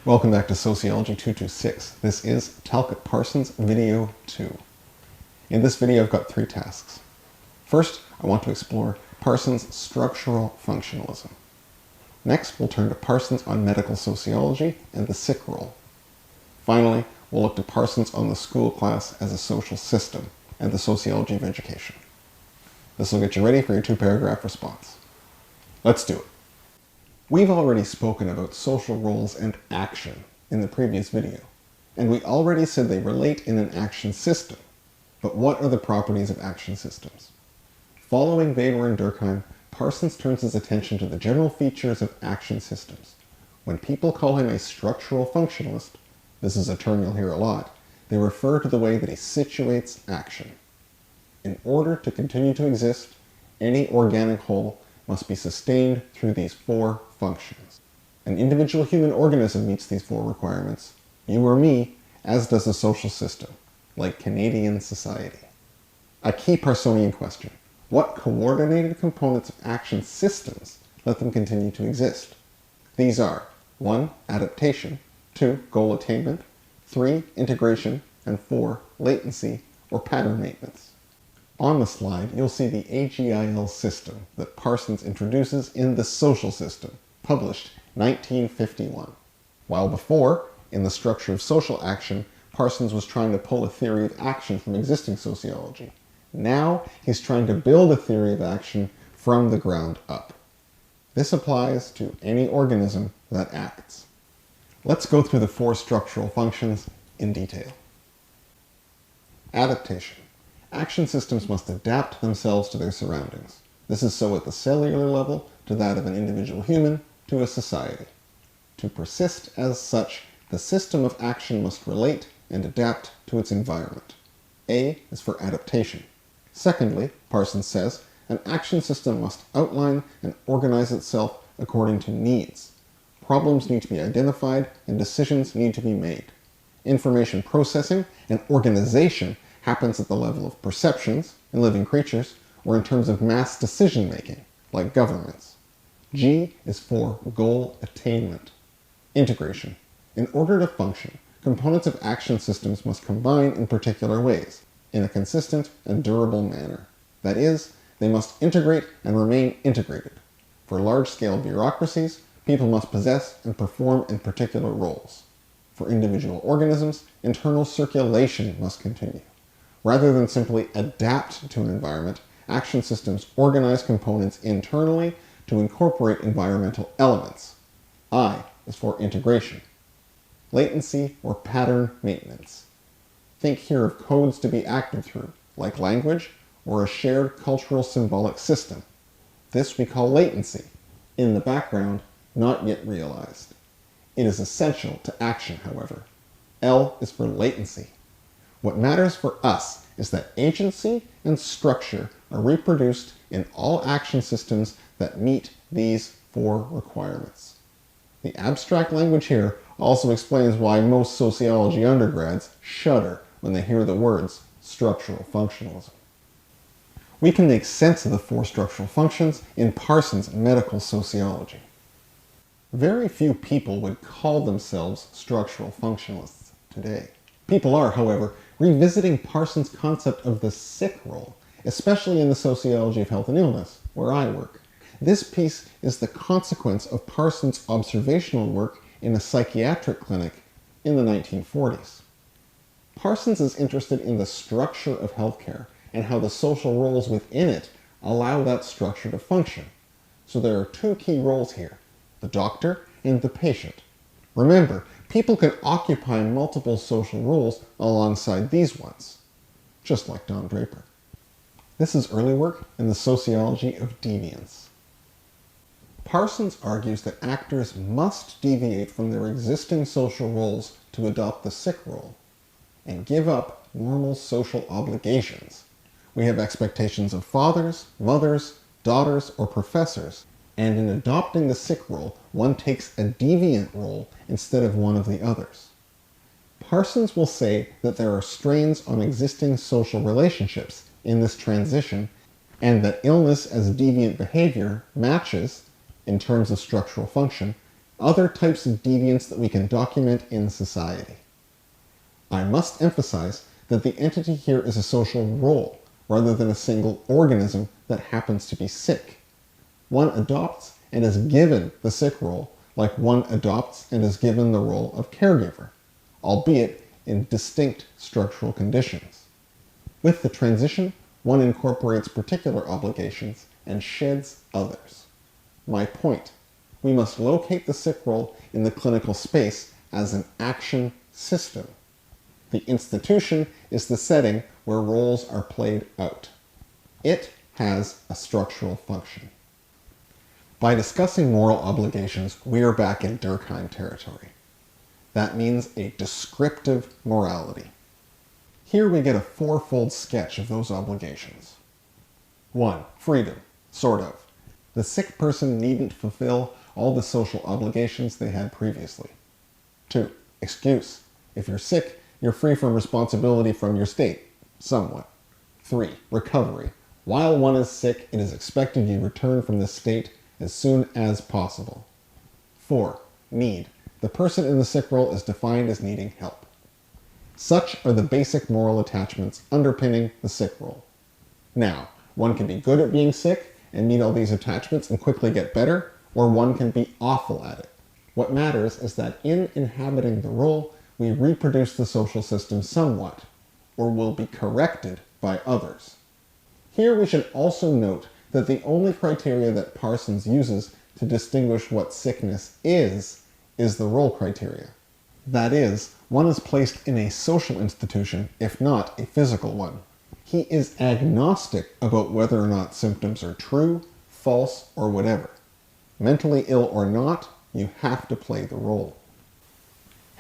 Welcome back to Sociology 226. This is Talcott Parsons video 2. In this video I've got 3 tasks. First, I want to explore Parsons' structural functionalism. Next, we'll turn to Parsons on medical sociology and the sick role. Finally, we'll look to Parsons on the school class as a social system and the sociology of education. This will get you ready for your 2-paragraph response. Let's do it. We've already spoken about social roles and action in the previous video, and we already said they relate in an action system. But what are the properties of action systems? Following Weber and Durkheim, Parsons turns his attention to the general features of action systems. When people call him a structural functionalist, this is a term you'll hear a lot, they refer to the way that he situates action. In order to continue to exist, any organic whole must be sustained through these 4 functions. An individual human organism meets these 4 requirements, you or me, as does a social system, like Canadian society. A key Parsonian question: what coordinated components of action systems let them continue to exist? These are 1. Adaptation, 2. Goal attainment, 3. Integration, and 4. Latency or pattern maintenance. On the slide, you'll see the AGIL system that Parsons introduces in The Social System, published 1951. While before, in The Structure of Social Action, Parsons was trying to pull a theory of action from existing sociology. Now, he's trying to build a theory of action from the ground up. This applies to any organism that acts. Let's go through the 4 structural functions in detail. Adaptation. Action systems must adapt themselves to their surroundings. This is so at the cellular level, to that of an individual human, to a society. To persist as such, the system of action must relate and adapt to its environment. A is for adaptation. Secondly, Parsons says, an action system must outline and organize itself according to needs. Problems need to be identified and decisions need to be made. Information processing and organization happens at the level of perceptions in living creatures or in terms of mass decision-making, like governments. G is for goal attainment. Integration. In order to function, components of action systems must combine in particular ways, in a consistent and durable manner. That is, they must integrate and remain integrated. For large-scale bureaucracies, people must possess and perform in particular roles. For individual organisms, internal circulation must continue. Rather than simply adapt to an environment, action systems organize components internally to incorporate environmental elements. I is for integration. Latency or pattern maintenance. Think here of codes to be acted through, like language or a shared cultural symbolic system. This we call latency, in the background, not yet realized. It is essential to action, however. L is for latency. What matters for us is that agency and structure are reproduced in all action systems that meet these 4 requirements. The abstract language here also explains why most sociology undergrads shudder when they hear the words structural functionalism. We can make sense of the 4 structural functions in Parsons' medical sociology. Very few people would call themselves structural functionalists today. People are, however, revisiting Parsons' concept of the sick role, especially in the sociology of health and illness, where I work. This piece is the consequence of Parsons' observational work in a psychiatric clinic in the 1940s. Parsons is interested in the structure of healthcare and how the social roles within it allow that structure to function. So there are 2 key roles here, the doctor and the patient. Remember, people can occupy multiple social roles alongside these ones, just like Don Draper. This is early work in the sociology of deviance. Parsons argues that actors must deviate from their existing social roles to adopt the sick role and give up normal social obligations. We have expectations of fathers, mothers, daughters, or professors, and in adopting the sick role, one takes a deviant role instead of one of the others. Parsons will say that there are strains on existing social relationships in this transition, and that illness as deviant behavior matches, in terms of structural function, other types of deviance that we can document in society. I must emphasize that the entity here is a social role, rather than a single organism that happens to be sick. One adopts and is given the sick role, like one adopts and is given the role of caregiver, albeit in distinct structural conditions. With the transition, one incorporates particular obligations and sheds others. My point: we must locate the sick role in the clinical space as an action system. The institution is the setting where roles are played out. It has a structural function. By discussing moral obligations, we are back in Durkheim territory. That means a descriptive morality. Here we get a fourfold sketch of those obligations. 1. Freedom, sort of. The sick person needn't fulfill all the social obligations they had previously. 2. Excuse. If you're sick, you're free from responsibility from your state, somewhat. 3. Recovery. While one is sick, it is expected you return from this state as soon as possible. 4. Need. The person in the sick role is defined as needing help. Such are the basic moral attachments underpinning the sick role. Now, one can be good at being sick and meet all these attachments and quickly get better, or one can be awful at it. What matters is that in inhabiting the role, we reproduce the social system somewhat, or will be corrected by others. Here we should also note that the only criteria that Parsons uses to distinguish what sickness is the role criteria. That is, one is placed in a social institution, if not a physical one. He is agnostic about whether or not symptoms are true, false, or whatever. Mentally ill or not, you have to play the role.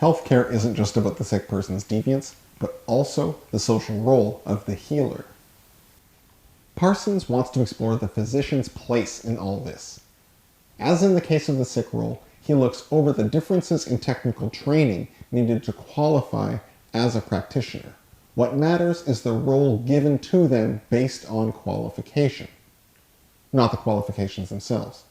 Healthcare isn't just about the sick person's deviance, but also the social role of the healer. Parsons wants to explore the physician's place in all this. As in the case of the sick role, he looks over the differences in technical training needed to qualify as a practitioner. What matters is the role given to them based on qualification, not the qualifications themselves.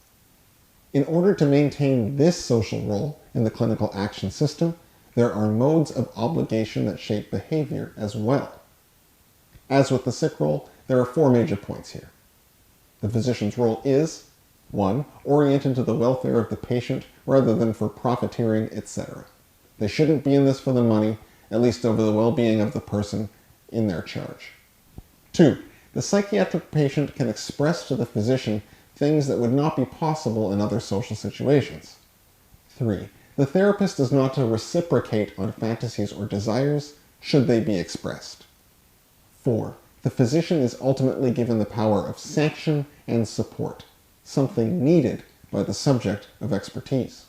In order to maintain this social role in the clinical action system, there are modes of obligation that shape behavior as well. As with the sick role, there are 4 major points here. The physician's role is 1. Oriented to the welfare of the patient rather than for profiteering, etc. They shouldn't be in this for the money, at least over the well-being of the person in their charge. 2. The psychiatric patient can express to the physician things that would not be possible in other social situations. 3. The therapist is not to reciprocate on fantasies or desires, should they be expressed. 4. The physician is ultimately given the power of sanction and support, something needed by the subject of expertise.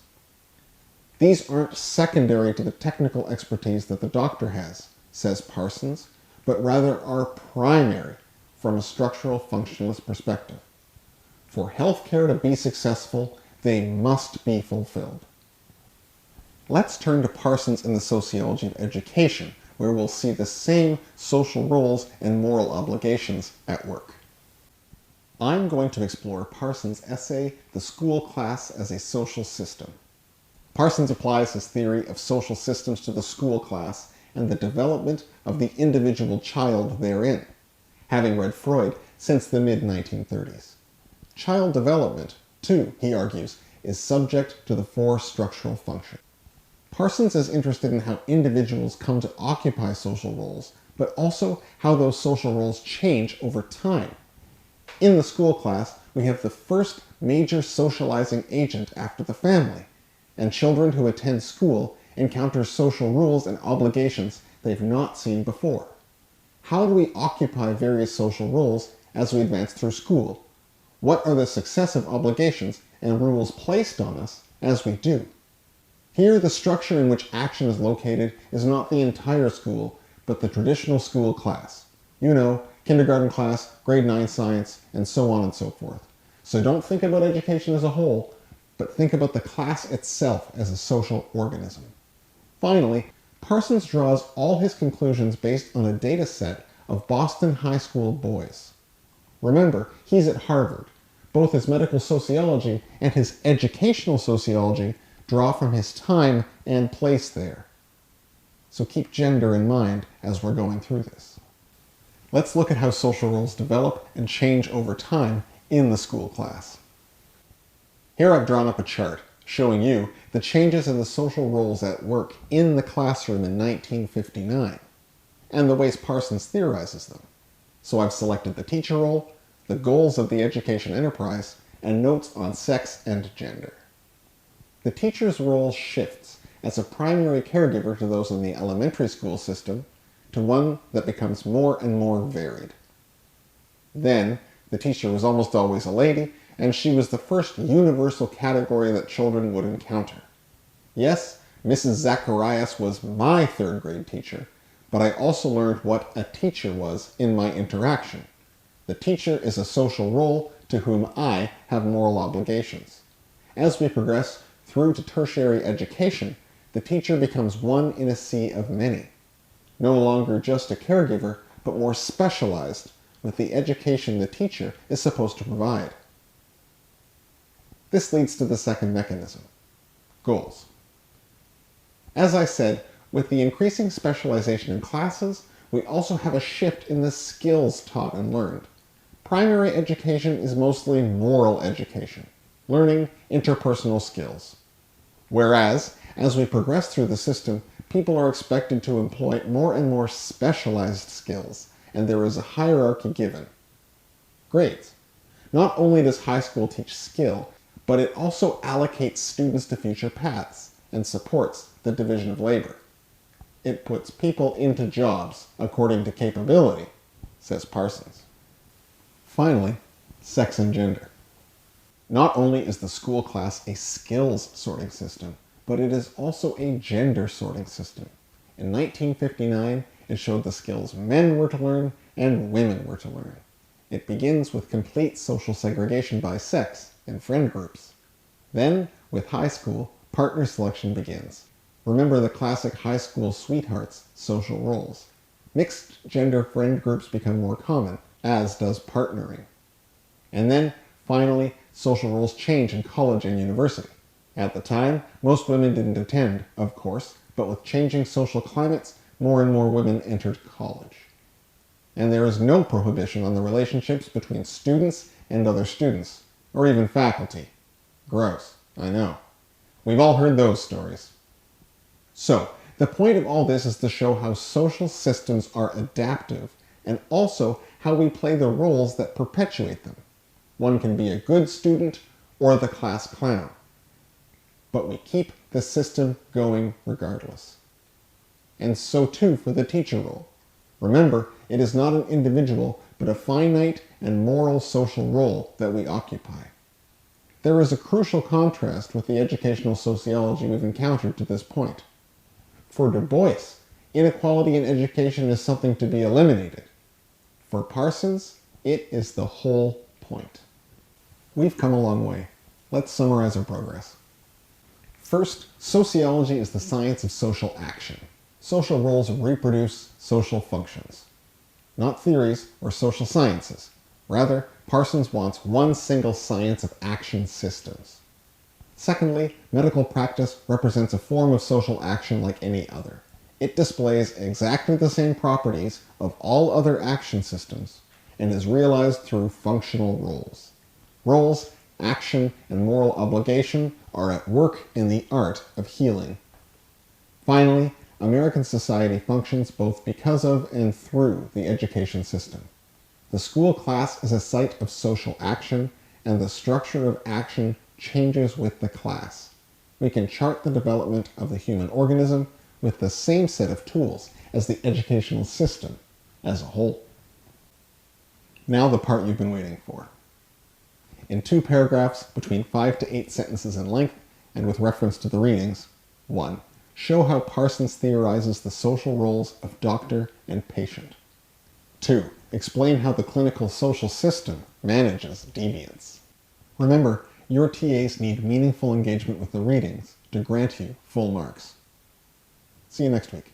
These aren't secondary to the technical expertise that the doctor has, says Parsons, but rather are primary from a structural functionalist perspective. For healthcare to be successful, they must be fulfilled. Let's turn to Parsons in the sociology of education, where we'll see the same social roles and moral obligations at work. I'm going to explore Parsons' essay, The School Class as a Social System. Parsons applies his theory of social systems to the school class and the development of the individual child therein, having read Freud since the mid-1930s. Child development, too, he argues, is subject to the 4 structural functions. Parsons is interested in how individuals come to occupy social roles, but also how those social roles change over time. In the school class, we have the first major socializing agent after the family, and children who attend school encounter social rules and obligations they've not seen before. How do we occupy various social roles as we advance through school? What are the successive obligations and rules placed on us as we do? Here, the structure in which action is located is not the entire school, but the traditional school class. You know, kindergarten class, grade 9 science, and so on and so forth. So don't think about education as a whole, but think about the class itself as a social organism. Finally, Parsons draws all his conclusions based on a data set of Boston high school boys. Remember, he's at Harvard. Both his medical sociology and his educational sociology draw from his time and place there. So keep gender in mind as we're going through this. Let's look at how social roles develop and change over time in the school class. Here I've drawn up a chart showing you the changes in the social roles at work in the classroom in 1959, and the ways Parsons theorizes them. So I've selected the teacher role, the goals of the education enterprise, and notes on sex and gender. The teacher's role shifts as a primary caregiver to those in the elementary school system to one that becomes more and more varied. Then, the teacher was almost always a lady, and she was the first universal category that children would encounter. Yes, Mrs. Zacharias was my third grade teacher, but I also learned what a teacher was in my interaction. The teacher is a social role to whom I have moral obligations. As we progress through to tertiary education, the teacher becomes one in a sea of many. No longer just a caregiver, but more specialized with the education the teacher is supposed to provide. This leads to the second mechanism, goals. As I said, with the increasing specialization in classes, we also have a shift in the skills taught and learned. Primary education is mostly moral education, learning interpersonal skills. Whereas, as we progress through the system, people are expected to employ more and more specialized skills, and there is a hierarchy given. Grades. Not only does high school teach skill, but it also allocates students to future paths and supports the division of labor. It puts people into jobs according to capability, says Parsons. Finally, sex and gender. Not only is the school class a skills sorting system, but it is also a gender sorting system. In 1959, it showed the skills men were to learn and women were to learn. It begins with complete social segregation by sex and friend groups. Then, with high school, partner selection begins. Remember the classic high school sweethearts social roles. Mixed gender friend groups become more common, as does partnering. And then, finally, social roles change in college and university. At the time, most women didn't attend, of course, but with changing social climates, more and more women entered college. And there is no prohibition on the relationships between students and other students, or even faculty. Gross, I know. We've all heard those stories. So, the point of all this is to show how social systems are adaptive, and also how we play the roles that perpetuate them. One can be a good student or the class clown. But we keep the system going regardless. And so too for the teacher role. Remember, it is not an individual, but a finite and moral social role that we occupy. There is a crucial contrast with the educational sociology we've encountered to this point. For Du Bois, inequality in education is something to be eliminated. For Parsons, it is the whole point. We've come a long way. Let's summarize our progress. First, sociology is the science of social action. Social roles reproduce social functions. Not theories or social sciences. Rather, Parsons wants one single science of action systems. Secondly, medical practice represents a form of social action like any other. It displays exactly the same properties of all other action systems and is realized through functional roles. Roles, action, and moral obligation are at work in the art of healing. Finally, American society functions both because of and through the education system. The school class is a site of social action, and the structure of action changes with the class. We can chart the development of the human organism with the same set of tools as the educational system as a whole. Now the part you've been waiting for. In 2 paragraphs, between 5 to 8 sentences in length, and with reference to the readings, 1. Show how Parsons theorizes the social roles of doctor and patient. 2. Explain how the clinical social system manages deviance. Remember, your TAs need meaningful engagement with the readings to grant you full marks. See you next week.